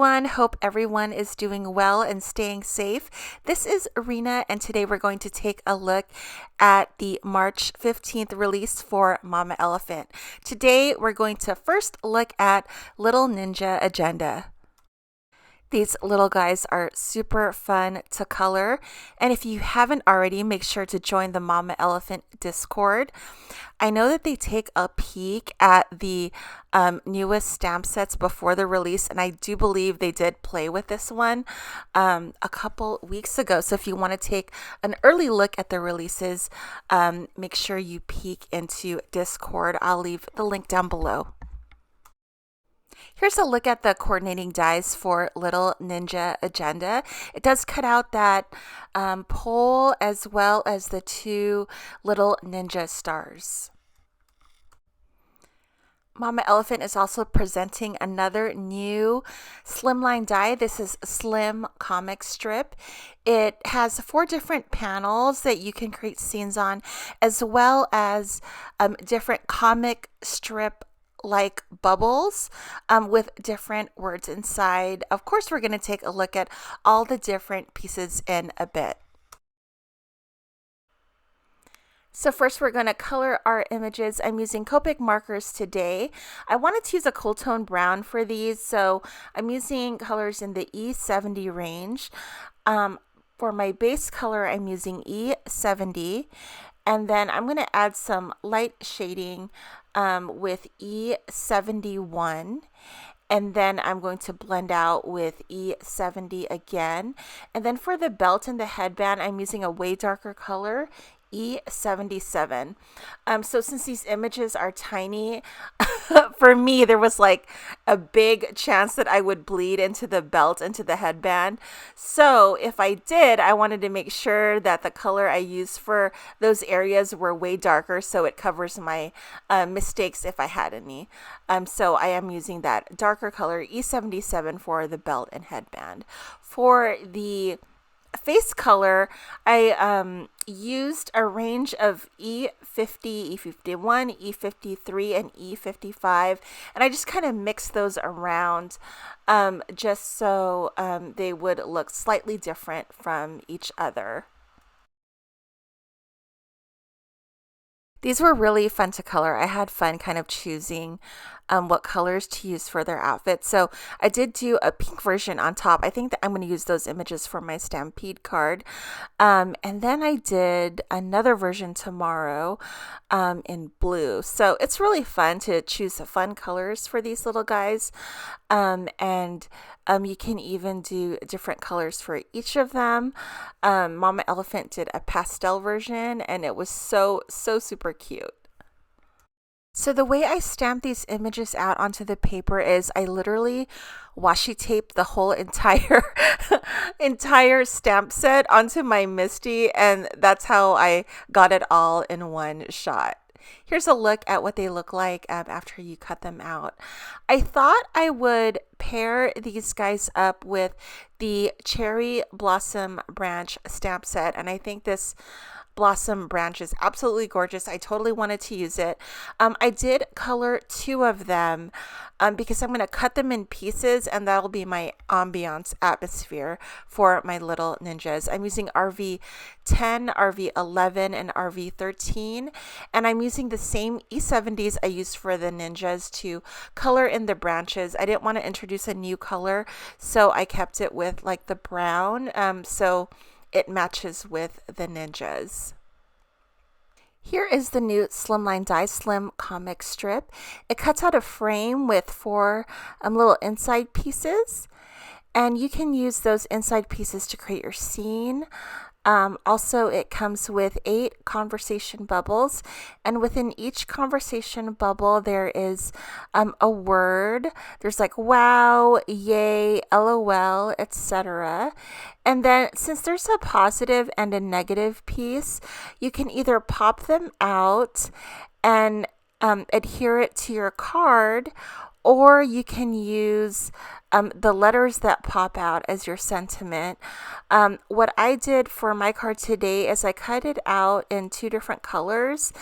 everyone. Hope everyone is doing well and staying safe. This is Arena, and today we're going to take a look at the March 15th release for Mama Elephant. Today we're going to first look at Little Ninja Agenda. These little guys are super fun to color, and if you haven't already, make sure to join the Mama Elephant Discord. I know that they take a peek at the newest stamp sets before the release, and I do believe they did play with this one a couple weeks ago. So if you want to take an early look at the releases, make sure you peek into Discord. I'll leave the link down below. Here's a look at the coordinating dies for Little Ninja Agenda. It does cut out that pole as well as the two little ninja stars. Mama Elephant is also presenting another new slimline die. This is Slim Comic Strip. It has 4 different panels that you can create scenes on, as well as different comic strip like bubbles with different words inside. Of course, we're going to take a look at all the different pieces in a bit. So first we're going to color our images. I'm using Copic markers today. I wanted to use a cool tone brown for these, so I'm using colors in the E70 range. For my base color, I'm using E70, and then I'm going to add some light shading with E71, and then I'm going to blend out with E70 again. And then for the belt and the headband, I'm using a way darker color, E77. So since these images are tiny, for me, there was like a big chance that I would bleed into the belt, into the headband. So if I did, I wanted to make sure that the color I used for those areas were way darker, so it covers my mistakes if I had any. So I am using that darker color, E77, for the belt and headband. For the face color, I used a range of E50, E51, E53, and E55, and I just kind of mixed those around just so they would look slightly different from each other. These were really fun to color. I had fun kind of choosing what colors to use for their outfits. So I did do a pink version on top. I think that I'm going to use those images for my Stampede card. And then I did another version tomorrow in blue. So it's really fun to choose fun colors for these little guys. And you can even do different colors for each of them. Mama Elephant did a pastel version, and it was so super cute. So the way I stamp these images out onto the paper is I literally washi tape the whole entire stamp set onto my Misty, and that's how I got it all in one shot. Here's a look at what they look like after you cut them out. I thought I would pair these guys up with the Cherry Blossom Branch stamp set, and I think this blossom branch is absolutely gorgeous. I totally wanted to use it. I did color 2 of them because I'm going to cut them in pieces, and that'll be my ambiance atmosphere for my little ninjas. I'm using RV10, RV11, and RV13, and I'm using the same E70s I used for the ninjas to color in the branches. I didn't want to introduce a new color, so I kept it with like the brown, so it matches with the ninjas. Here is the new Slimline Die Slim comic strip. It cuts out a frame with 4 little inside pieces, and you can use those inside pieces to create your scene. Also, it comes with 8 conversation bubbles, and within each conversation bubble there is a word. There's like wow, yay, LOL, etc. And then since there's a positive and a negative piece, you can either pop them out and adhere it to your card, or you can use the letters that pop out as your sentiment. What I did for my card today is I cut it out in two different colors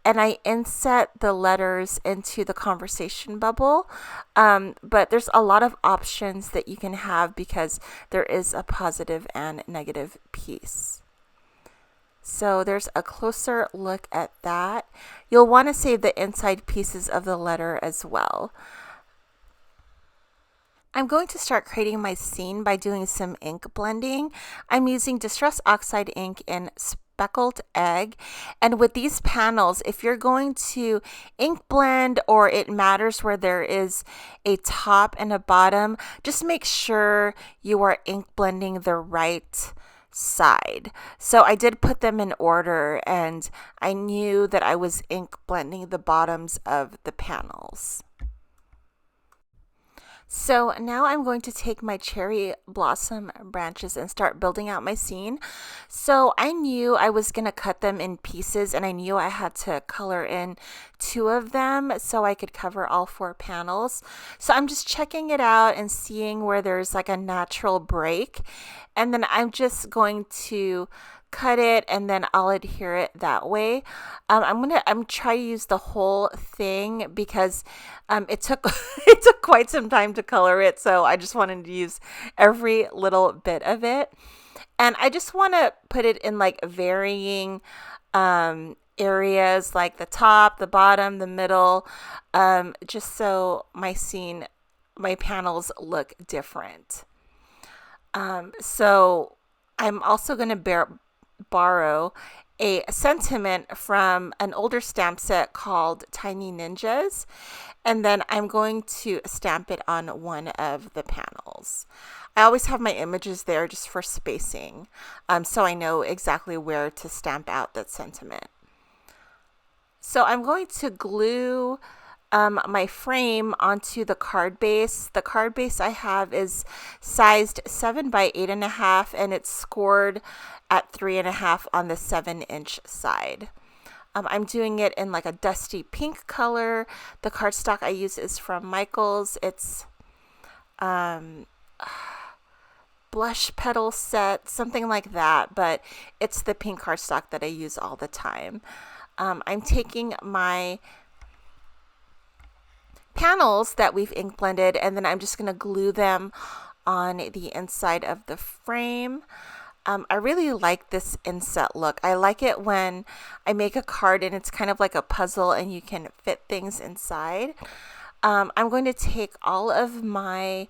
and I inset the letters into the conversation bubble. But there's a lot of options that you can have because there is a positive and negative piece. So there's a closer look at that. You'll want to save the inside pieces of the letter as well. I'm going to start creating my scene by doing some ink blending. I'm using Distress Oxide ink in Speckled Egg. And with these panels, if you're going to ink blend or it matters where there is a top and a bottom, just make sure you are ink blending the right side. So I did put them in order and I knew that I was ink blending the bottoms of the panels. So now I'm going to take my cherry blossom branches and start building out my scene. So I knew I was going to cut them in pieces and I knew I had to color in 2 of them so I could cover all 4 panels. So I'm just checking it out and seeing where there's like a natural break. And then I'm just going to cut it and then I'll adhere it that way. I'm try to use the whole thing because it took it took quite some time to color it, so I just wanted to use every little bit of it. And I just want to put it in like varying areas, like the top, the bottom, the middle, just so my panels look different. So I'm also going to borrow a sentiment from an older stamp set called Tiny Ninjas, and then I'm going to stamp it on one of the panels. I always have my images there just for spacing, so I know exactly where to stamp out that sentiment. So I'm going to glue my frame onto the card base. The card base I have is sized 7 by 8.5 and it's scored at 3.5 on the 7-inch side. I'm doing it in like a dusty pink color. The cardstock I use is from Michaels. It's blush petal set, something like that, but it's the pink cardstock that I use all the time. I'm taking my panels that we've ink blended and then I'm just going to glue them on the inside of the frame. I really like this inset look. I like it when I make a card and it's kind of like a puzzle and you can fit things inside. I'm going to take all of my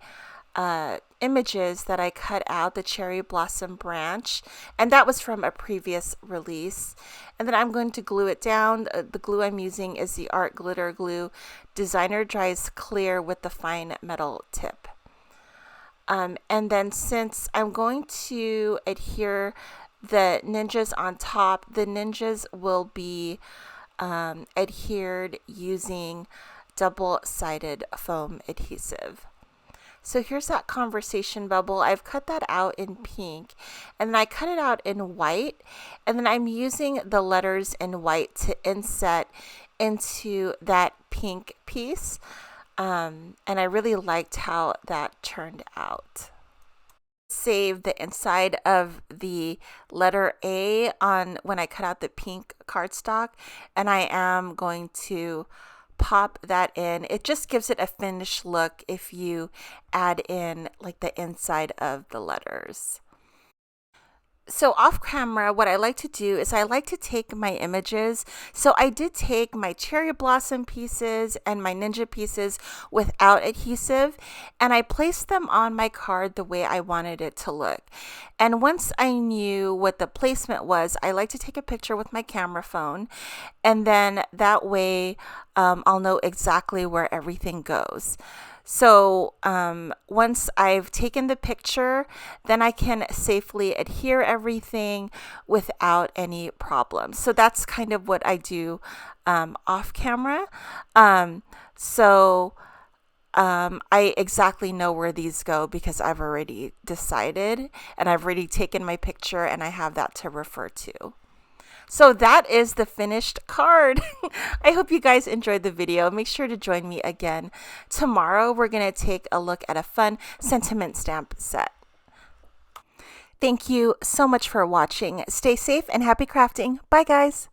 images that I cut out, the cherry blossom branch, and that was from a previous release. And then I'm going to glue it down. The glue I'm using is the Art Glitter Glue Designer Dries Clear with the fine metal tip. And then since I'm going to adhere the ninjas on top, the ninjas will be adhered using double-sided foam adhesive. So here's that conversation bubble. I've cut that out in pink and then I cut it out in white and then I'm using the letters in white to inset into that pink piece. And I really liked how that turned out. Save the inside of the letter A on when I cut out the pink cardstock and I am going to pop that in. It just gives it a finished look if you add in like the inside of the letters. So off camera, what I like to do is I like to take my images. So I did take my cherry blossom pieces and my ninja pieces without adhesive, and I placed them on my card the way I wanted it to look. And once I knew what the placement was, I like to take a picture with my camera phone, and then that way I'll know exactly where everything goes. So once I've taken the picture, then I can safely adhere everything without any problems. So that's kind of what I do off camera. I exactly know where these go because I've already decided and I've already taken my picture and I have that to refer to. So that is the finished card. I hope you guys enjoyed the video. Make sure to join me again. Tomorrow we're going to take a look at a fun sentiment stamp set. Thank you so much for watching. Stay safe and happy crafting. Bye guys.